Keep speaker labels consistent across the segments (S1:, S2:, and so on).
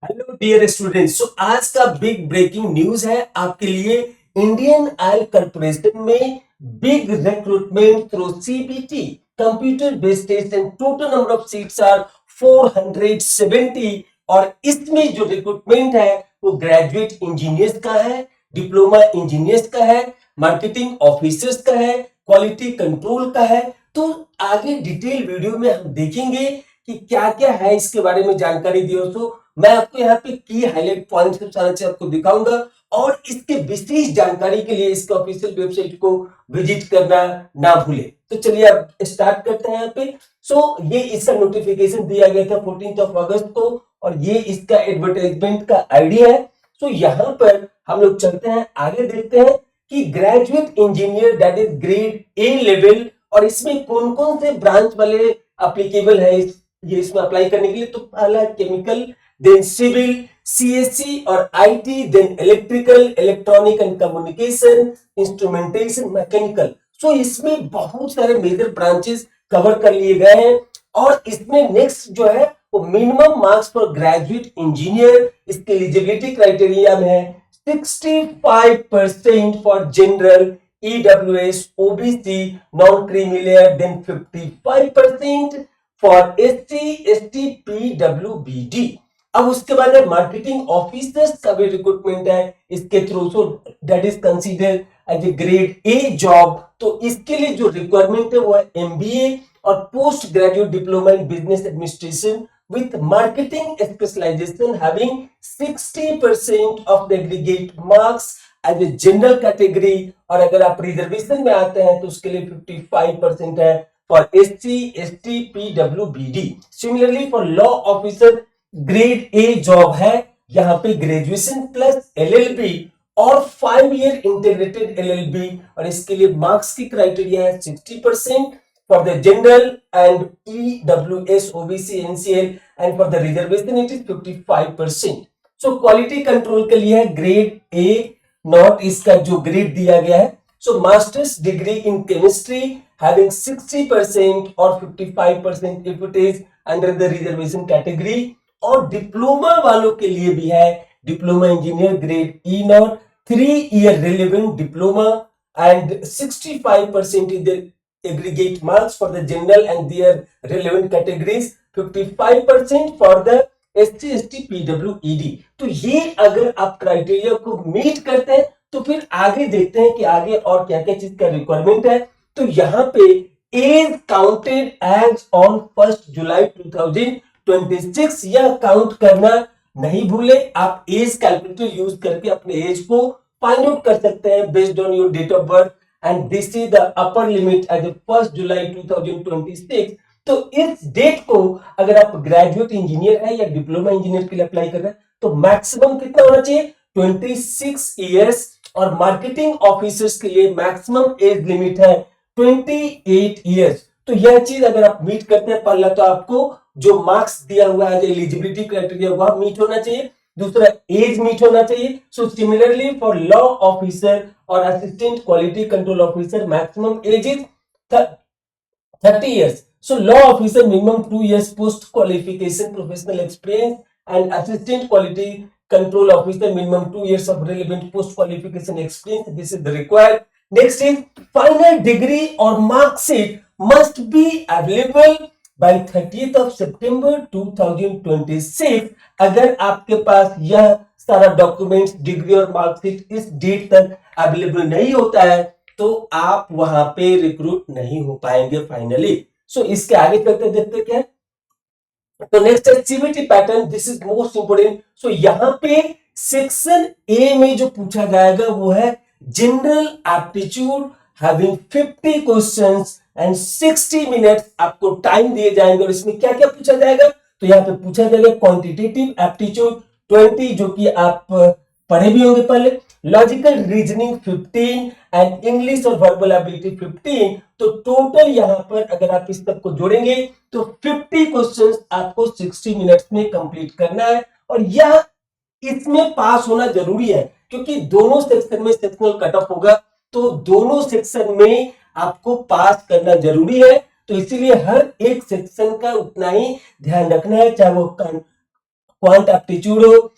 S1: Hello dear students. आज का big breaking news है आपके लिए। इंडियन ऑयल कॉर्पोरेशन में big recruitment through CBT, computer based test, and total number of seats are 470। और इसमें जो रिक्रूटमेंट है वो ग्रेजुएट इंजीनियर्स का है, डिप्लोमा इंजीनियर्स का है, मार्केटिंग ऑफिसर्स का है, क्वालिटी कंट्रोल का है। तो आगे डिटेल वीडियो में हम देखेंगे कि क्या क्या है, इसके बारे में जानकारी दियो। तो मैं आपको यहाँ पे की हाईलाइट पॉइंट सारे से आपको दिखाऊंगा, और इसके विशेष जानकारी के लिए इसके ऑफिशियल वेबसाइट को विजिट करना ना भूले। तो चलिए अब स्टार्ट करते हैं यहाँ पे। ये इसका नोटिफिकेशन दिया गया था 14 अगस्त को, और ये इसका एडवर्टाइजमेंट का आईडी है। यहाँ पर हम लोग चलते हैं, आगे देखते हैं कि graduate engineer that is grade A level, और इसमें कौन कौन से ब्रांच वाले अप्लीकेबल है ये इसमें अप्लाई करने के लिए। तो पहला केमिकल, देन सिविल, सीएससी और IT, then electrical, electronic and communication, instrumentation, mechanical. इसमें बहुत सारे मेजर ब्रांचेस कवर कर लिए गए हैं। और इसमें नेक्स्ट जो है वो minimum marks for graduate engineer, इसके एलिजिबिलिटी क्राइटेरिया में है 65% for general, EWS, OBC, non creamy layer, then 55% for SC, ST, पीडब्ल्यूबीडी। अब उसके बाद मार्केटिंग ऑफिसर्स का भी रिक्रूटमेंट है इसके थ्रू, so that is consider as a grade A job. तो इसके लिए जो रिक्वायरमेंट है वो है एमबीए और post graduate diploma in business administration with marketing specialization having 60% of the aggregate marks as a general category। और अगर आप रिजर्वेशन में आते हैं तो उसके लिए 55% है for SC, ST, PWBD. Similarly for law officer grade A job है, यहाँ पे ग्रेजुएशन प्लस एलएलबी और 5 ईयर इंटीग्रेटेड एलएलबी, और इसके लिए मार्क्स की क्राइटेरिया है 60% for the general and EWS, OBC, NCL, and for the reservation it is 55%। Quality control के लिए ग्रेड ए नॉट इसका जो ग्रेड दिया गया है। Masters degree in chemistry having 60% और 55% if it is under the reservation category. और diploma वालों के लिए भी है diploma engineer grade E not, 3 year relevant diploma, and 65% is the aggregate marks for the general and their relevant categories, 55% for the SC, ST, PWED। तो ये अगर आप क्राइटेरिया को मीट करते हैं तो फिर आगे देखते हैं कि आगे और क्या क्या चीज का रिक्वायरमेंट है। तो यहाँ पे as counted as on 1 July 2026, यह काउंट करना नहीं भूले। आप एज कैलकुलेटर यूज करके अपने एज को फाइंड आउट कर सकते हैं based on your date of birth, and this is the upper limit age 1 July 2026। तो इस डेट को अगर आप ग्रेजुएट इंजीनियर है या डिप्लोमा इंजीनियर के लिए अप्लाई कर रहे हैं तो मैक्सिमम कितना होना चाहिए, 26 ईयर्स। और मार्केटिंग ऑफिसर्स के लिए मैक्सिमम एज लिमिट है 28 ईयर्स। तो यह चीज अगर आप मीट करते हैं, पहला तो आपको जो मार्क्स दिया हुआ है एलिजिबिलिटी क्राइटेरिया वह मीट होना चाहिए, दूसरा एज मीट होना चाहिए। सिमिलरली फॉर लॉ ऑफिसर और assistant quality control officer maximum age is 30 years। Law officer minimum 2 years post qualification professional experience, and assistant quality control officer minimum 2 years of relevant post qualification experience. This is the required. Next is final degree or mark sheet must be available by 30th of September 2026। अगर आपके पास यह सारा documents, degree और marksheet इस date तक available नहीं होता है तो आप वहां पे रिक्रूट नहीं हो पाएंगे फाइनली। इसके आगे चलते देखते क्या है। तो नेक्स्ट है CBT pattern, this is most important. यहाँ पे सेक्शन ए में जो पूछा जाएगा वो है general aptitude having 50 questions and 60 minutes आपको टाइम दिए जाएंगे। और इसमें क्या क्या पूछा जाएगा, तो यहाँ पे पूछा जाएगा क्वांटिटेटिव एप्टीट्यूड 20 जो कि आप पढ़े भी होंगे पहले, लॉजिकल रीजनिंग 15 एंड इंग्लिश और वर्बल एबिलिटी 15। तो टोटल यहाँ पर अगर आप इस सब को जोड़ेंगे तो 50 क्वेश्चंस आपको 60 मिनट्स में कंप्लीट करना है। और यह इसमें पास होना जरूरी है क्योंकि दोनों सेक्शन में सेक्शनल कट ऑफ होगा, तो दोनों सेक्शन में आपको पास करना जरूरी है। तो इसीलिए हर एक सेक्शन का उतना ही ध्यान रखना है, चाहे वो क्वांट एप्टीट्यूड हो,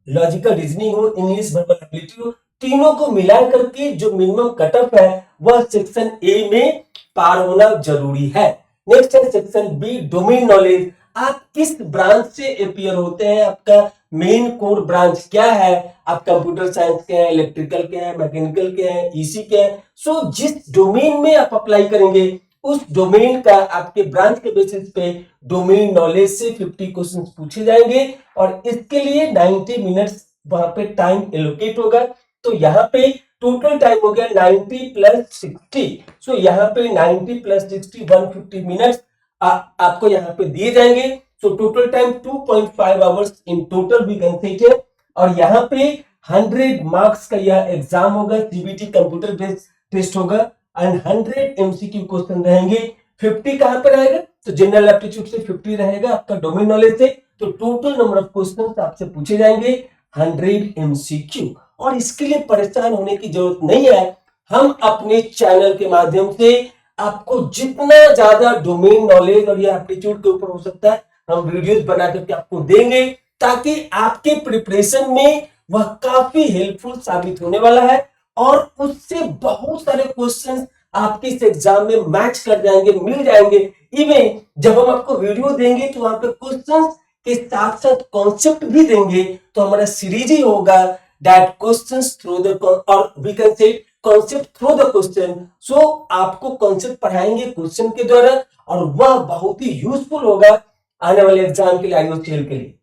S1: लॉजिकल रीजनिंग हो, इंग्लिश वर्बल एबिलिटी हो, तीनों को मिला करके जो मिनिमम कट ऑफ है वह सेक्शन ए में पार होना जरूरी है। नेक्स्ट है सेक्शन बी, डोमेन नॉलेज। आप किस ब्रांच से अपियर होते हैं, आपका मेन कोर ब्रांच क्या है, आप कंप्यूटर साइंस के हैं, इलेक्ट्रिकल के हैं, मैकेनिकल के हैं, ईसी के हैं। सो जिस डोमेन में आप अप्लाई करेंगे उस डोमेन का आपके ब्रांच के बेसिस पे डोमेन नॉलेज से 50 क्वेश्चंस पूछे जाएंगे और इसके लिए 90 मिनट्स वहां पे टाइम एलोकेट होगा। तो यहाँ पे टोटल टाइम हो गया 90 प्लस 60। सो यहाँ पे 90 प्लस 60 150 मिनट्स आपको यहाँ पे दिए जाएंगे। So total time 2.5 hours in total we can say. और यहाँ पे 100 मार्क्स का यह एग्जाम होगा, सीबीटी कंप्यूटर बेस्ड टेस्ट होगा एंड 100 एमसीक्यू क्वेश्चन रहेंगे। 50 कहां पर रहेगा, तो जनरल एप्टीट्यूड से 50 रहेगा आपका डोमेन नॉलेज से। तो टोटल नंबर ऑफ क्वेश्चन आपसे पूछे जाएंगे 100 एमसीक्यू। और इसके लिए परेशान होने की जरूरत नहीं है, हम अपने चैनल के माध्यम से आपको जितना ज्यादा डोमेन नॉलेज और ये एप्टीट्यूड के ऊपर हो सकता है हम वीडियोस बना करके आपको देंगे, ताकि आपके प्रिपरेशन में वह काफी हेल्पफुल साबित होने वाला है और उससे बहुत सारे क्वेश्चंस आपके इस एग्जाम में मैच कर जाएंगे, मिल जाएंगे। इवन जब हम आपको वीडियो देंगे तो वहां पे क्वेश्चंस के साथ साथ कॉन्सेप्ट भी देंगे। तो हमारा सीरीज ही होगा दैट क्वेश्चंस थ्रू द, और we can say concept through the question. So आपको कॉन्सेप्ट पढ़ाएंगे क्वेश्चन के द्वारा और वह बहुत ही यूजफुल होगा आने वाले एग्जाम के लिए, आईओसीएल के लिए।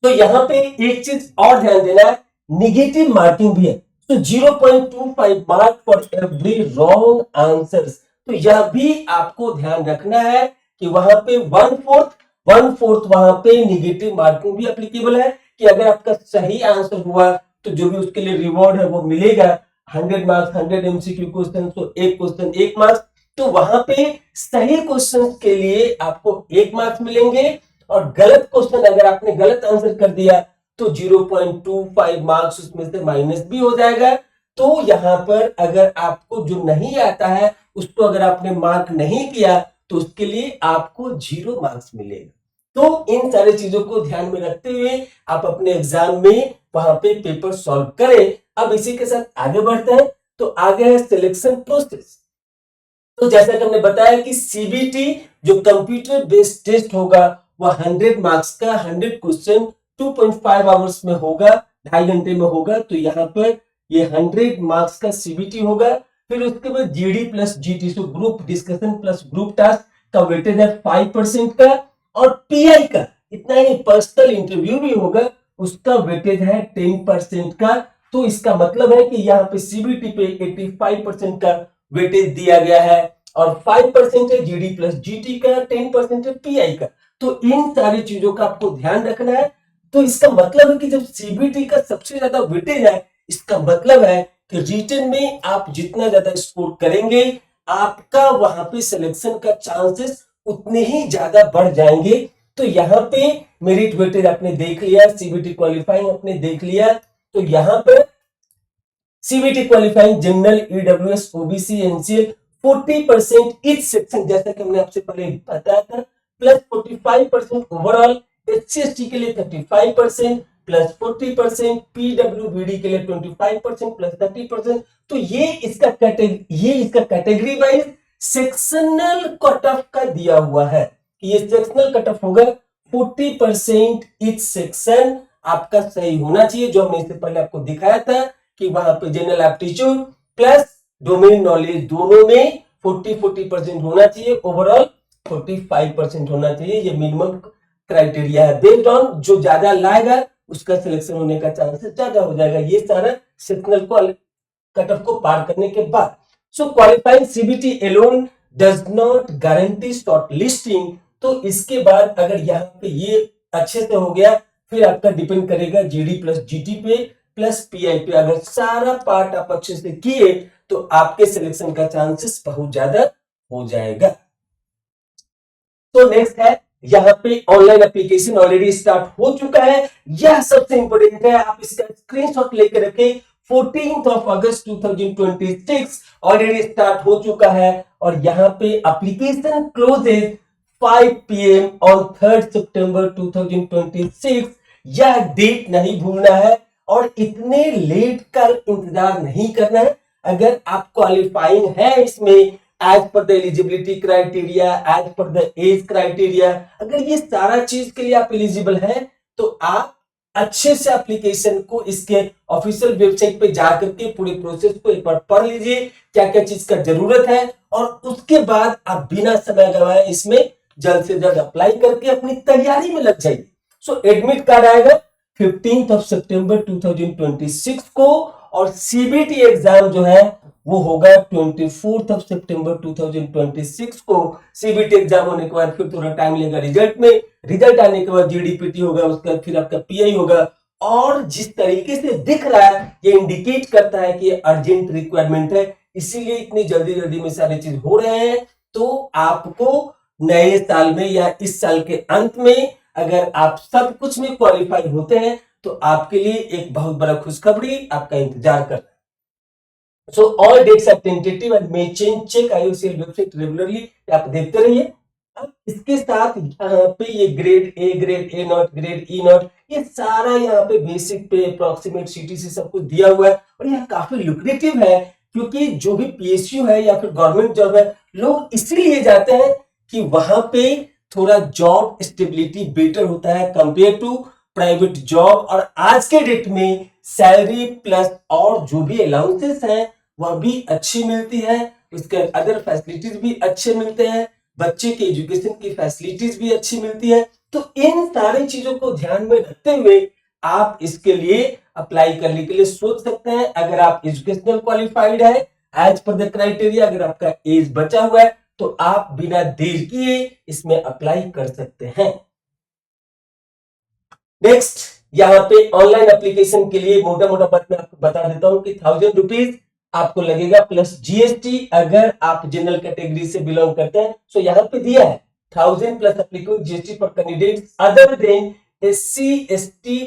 S1: तो यहाँ पे एक चीज और ध्यान देना है, निगेटिव मार्किंग भी है। तो 0.25 mark for every wrong answers. तो यह भी आपको ध्यान रखना है कि वहां पे 1/4 वहां पे निगेटिव मार्किंग भी एप्लीकेबल है कि अगर आपका सही आंसर हुआ तो जो भी उसके लिए रिवॉर्ड है वो मिलेगा। 100 मार्क्स 100 एमसीक्यू क्वेश्चन, तो एक क्वेश्चन 1 मार्क्स। तो वहां पे सही क्वेश्चन के लिए आपको 1 मार्क्स मिलेंगे और गलत क्वेश्चन अगर आपने गलत आंसर कर दिया तो 0.25 मार्क्स उसमें से माइनस भी हो जाएगा। तो यहां पर अगर आपको जो नहीं आता है उसको अगर आपने मार्क नहीं किया तो उसके लिए आपको 0 मार्क्स मिलेगा। तो इन सारी चीजों को ध्यान में रखते हुए आप अपने एग्जाम में वहां पे पेपर सॉल्व करें। अब इसी के साथ आगे बढ़ते हैं। तो आगे है सिलेक्शन प्रोसेस। तो जैसा कि हमने बताया कि सीबीटी जो कंप्यूटर बेस्ड टेस्ट होगा वह 100 मार्क्स का 100 क्वेश्चन 2.5 आवर्स में होगा, 2.5 घंटे में होगा। तो यहाँ पर ये 100 मार्क्स का सीबीटी होगा। फिर उसके बाद GD plus GT, so group discussion plus group task का वेटेज है 5% का। और पीआई का इतना ही पर्सनल इंटरव्यू भी होगा, उसका वेटेज है 10% का। तो इसका मतलब है कि यहाँ पे सीबीटी पे 85% का वेटेज दिया गया है और 5% है जीडी प्लस जीटी का, 10% है पीआई का। तो इन सारी चीजों का आपको ध्यान रखना है। तो इसका मतलब है कि जब सीबीटी का सबसे ज्यादा वेटेज है, इसका मतलब है कि रिटन में आप जितना ज्यादा स्कोर करेंगे आपका वहां पे सिलेक्शन का चांसेस उतने ही ज्यादा बढ़ जाएंगे। तो यहाँ पे मेरिट वेटेज आपने देख लिया, सीबीटी क्वालिफाइंग आपने देख लिया। तो यहाँ पर CBT qualifying general, EWS, OBC, NCL 40% each section, जैसा कि हमने आपसे पहले बताया था, प्लस 45% ओवरऑल। एससी एसटी के लिए 35% प्लस 40%, पीडब्ल्यूबीडी के लिए 25% प्लस 30%। तो ये इसका category wise sectional cut off का दिया हुआ है कि ये सेक्शनल कट ऑफ होगा 40% ईच सेक्शन आपका सही होना चाहिए, जो हमने इससे पहले आपको दिखाया था कि वहां पे general aptitude plus domain knowledge दोनों में 40% होना चाहिए, ओवरऑल 45% होना चाहिए। ये मिनिमम क्राइटेरिया है। बेस्ड ऑन जो ज्यादा लाएगा उसका सिलेक्शन होने का चांसेस ज्यादा हो जाएगा, ये सारा सेक्शनल को कट ऑफ को पार करने के बाद। So qualifying CBT alone does not guarantee shortlisting. तो इसके बाद अगर यहाँ पे ये अच्छे से हो गया, फिर आपका डिपेंड करेगा जीडी प्लस जीटी पे प्लस पीआई पे। अगर सारा पार्ट आप अच्छे से किए तो आपके सिलेक्शन का चांसेस बहुत ज्यादा हो जाएगा। तो नेक्स्ट है यहाँ पे ऑनलाइन एप्लीकेशन ऑलरेडी स्टार्ट हो चुका है, यह सबसे इंपॉर्टेंट है, आप इसका स्क्रीनशॉट लेकर रखें। 14 अगस्त 2026 ऑलरेडी स्टार्ट हो चुका है और यहाँ पे application closes 5 PM on 3rd September 2026। यह डेट नहीं भूलना है और इतने लेट का इंतजार नहीं करना है। अगर आप क्वालिफाइंग है इसमें as per the eligibility criteria, as per the age criteria, अगर ये सारा चीज के लिए आप एलिजिबल हैं तो आप अच्छे से एप्लीकेशन को इसके ऑफिशियल वेबसाइट पे जाकर के पूरे प्रोसेस को एक बार पढ़ लीजिए, क्या क्या चीज का जरूरत है, और उसके बाद आप बिना समय गवाए इसमें जल्द से जल्द अप्लाई करके अपनी तैयारी में लग जाइए। सो एडमिट कार्ड आएगा 15 सितंबर 2026 को और सीबीटी एग्जाम जो है वो होगा 24 सितंबर 2026 को। सीबीटी एग्जाम होने के बाद फिर थोड़ा टाइम लेगा रिजल्ट में, रिजल्ट आने के बाद जीडीपीटी होगा, उसके बाद फिर आपका पीआई होगा। और जिस तरीके से दिख रहा है ये इंडिकेट करता है कि अर्जेंट रिक्वायरमेंट है, इसीलिए इतनी जल्दी जल्दी में सारी चीज हो रहे हैं। तो आपको नए साल में या इस साल के अंत में अगर आप सब कुछ में क्वालिफाई होते हैं तो आपके लिए एक बहुत बड़ा खुशखबरी आपका इंतजार कर रहा है। So all dates are tentative and may change. Check IOCL website regularly। आप देखते रहिए। अब इसके साथ यहाँ पे ये grade A, grade A not, grade E not, ये सारा यहाँ पे बेसिक पे, अप्रोक्सीमेट सीटीसी सब कुछ दिया हुआ है और यह काफी लुक्रेटिव है क्योंकि जो भी पीएसयू है या फिर गवर्नमेंट जॉब है, लोग इसीलिए जाते हैं कि वहां पे थोड़ा जॉब स्टेबिलिटी बेटर होता है कंपेयर टू प्राइवेट जॉब। और आज के डेट में सैलरी प्लस और जो भी अलाउंसेस हैं वह भी अच्छी मिलती है, उसके अदर फैसिलिटीज भी अच्छे मिलते हैं, बच्चे के एजुकेशन की फैसिलिटीज भी अच्छी मिलती है। तो इन सारी चीजों को ध्यान में रखते हुए आप इसके लिए अप्लाई करने के लिए सोच सकते हैं। अगर आप एजुकेशनल क्वालिफाइड है एज पर द क्राइटेरिया, अगर आपका एज बचा हुआ है तो आप बिना देर किए इसमें अप्लाई कर सकते हैं। नेक्स्ट, यहाँ पे ऑनलाइन एप्लीकेशन के लिए मोटा मोटा बात मैं आपको बता देता हूँ कि 1000 रुपीज आपको लगेगा प्लस जीएसटी अगर आप जनरल कैटेगरी से बिलोंग करते हैं। सो यहाँ पे दिया है 1000 plus applicable GST for candidates other than SC, ST,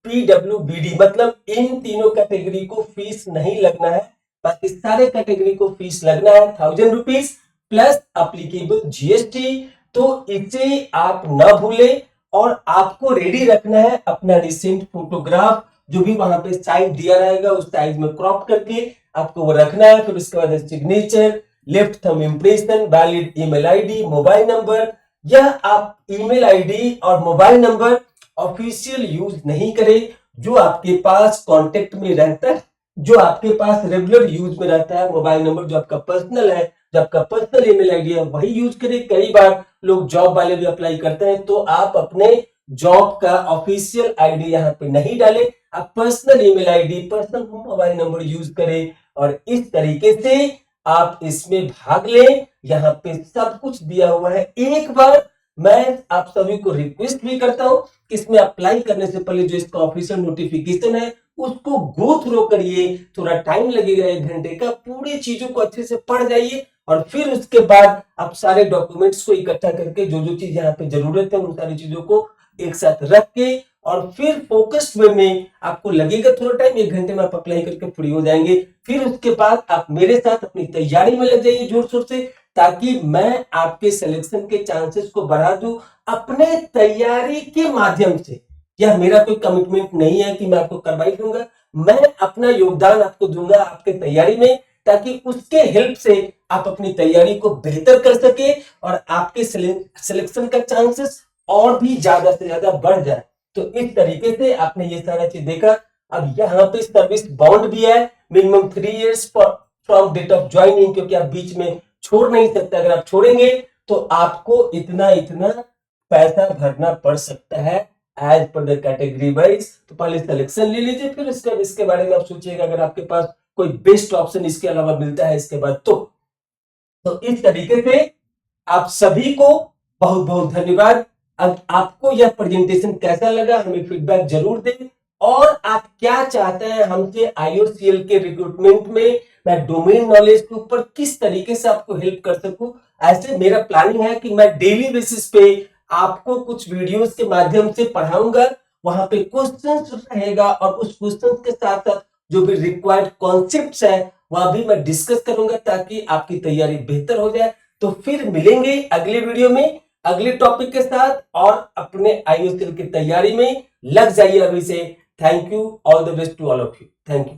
S1: PWBD, मतलब इन तीनों कैटेगरी को फीस नहीं लगना है, बाकी सारे कैटेगरी को फीस लगना है 1000 रुपीज प्लस एप्लीकेबल जीएसटी। तो इसे आप ना भूलें और आपको रेडी रखना है अपना रिसेंट फोटोग्राफ, जो भी वहां पे साइज दिया रहेगा उस साइज में क्रॉप करके आपको वो रखना है। फिर उसके बाद signature, left thumb impression, valid email ID, mobile number. यह आप ईमेल आईडी और मोबाइल नंबर ऑफिशियल यूज नहीं करें, जो आपके पास कांटेक्ट में रहता है, जो आपके पास रेगुलर यूज में रहता है। मोबाइल नंबर जो आपका पर्सनल है, जो आपका पर्सनल ईमेल आईडी है वही यूज करें। कई बार लोग जॉब वाले भी अप्लाई करते हैं तो आप अपने जॉब का ऑफिशियल आईडी यहाँ पे नहीं डालें, आप personal email ID, personal mobile number use करें और इस तरीके से आप इसमें भाग लें। यहाँ पे सब कुछ दिया हुआ है। एक बार मैं आप सभी को रिक्वेस्ट भी करता हूं कि इसमें अप्लाई करने से पहले जो इसका ऑफिशियल नोटिफिकेशन है उसको गो थ्रू करिए, थोड़ा टाइम लगेगा 1 घंटे का, पूरी चीजों को अच्छे से पढ़ जाइए और फिर उसके बाद आप सारे डॉक्यूमेंट्स को इकट्ठा करके जो जो चीज यहाँ पे जरूरत है उन सारी चीजों को एक साथ रख के और फिर फोकस्ड वे में आपको लगेगा थोड़ा टाइम, 1 घंटे में आप अप्लाई करके फ्री हो जाएंगे। फिर उसके बाद आप मेरे साथ अपनी तैयारी में लग जाइए जोर शोर से, ताकि मैं आपके सिलेक्शन के चांसेस को बढ़ा दूं अपने तैयारी के माध्यम से। यह मेरा कोई कमिटमेंट नहीं है कि मैं आपको करवाई दूंगा, मैं अपना योगदान आपको दूंगा आपके तैयारी में, ताकि उसके हेल्प से आप अपनी तैयारी को बेहतर कर सके और आपके सिलेक्शन का चांसेस और भी ज्यादा से ज्यादा बढ़ जाए। तो इस तरीके से आपने ये सारा चीज देखा। अब यहाँ पे सर्विस बॉन्ड भी है, minimum 3 years from date of joining, क्योंकि आप बीच में छोड़ नहीं सकते। अगर आप छोड़ेंगे तो आपको इतना इतना पैसा भरना पड़ सकता है as per the category wise. तो पहले सिलेक्शन ले लीजिए, फिर इसके बारे में आप सोचिएगा अगर आपके पास कोई बेस्ट ऑप्शन इसके अलावा मिलता है इसके बाद तो इस तरीके से आप सभी को बहुत बहुत धन्यवाद। अब आपको यह प्रेजेंटेशन कैसा लगा हमें फीडबैक जरूर दें और आप क्या चाहते हैं हमसे IOCL के रिक्रूटमेंट में, मैं डोमेन नॉलेज के ऊपर किस तरीके से आपको हेल्प कर सकूं। ऐसे मेरा प्लानिंग है कि मैं डेली बेसिस पे आपको कुछ वीडियोस के माध्यम से पढ़ाऊंगा, वहां पे क्वेश्चंस रहेगा और उस क्वेश्चंस के साथ साथ जो भी रिक्वायर्ड कॉन्सेप्ट्स है वह भी मैं डिस्कस करूंगा ताकि आपकी तैयारी बेहतर हो जाए। तो फिर मिलेंगे अगले वीडियो में। अगले टॉपिक के साथ और अपने IOCL की तैयारी में लग जाइए अभी से। Thank you, all the best to all of you. Thank you.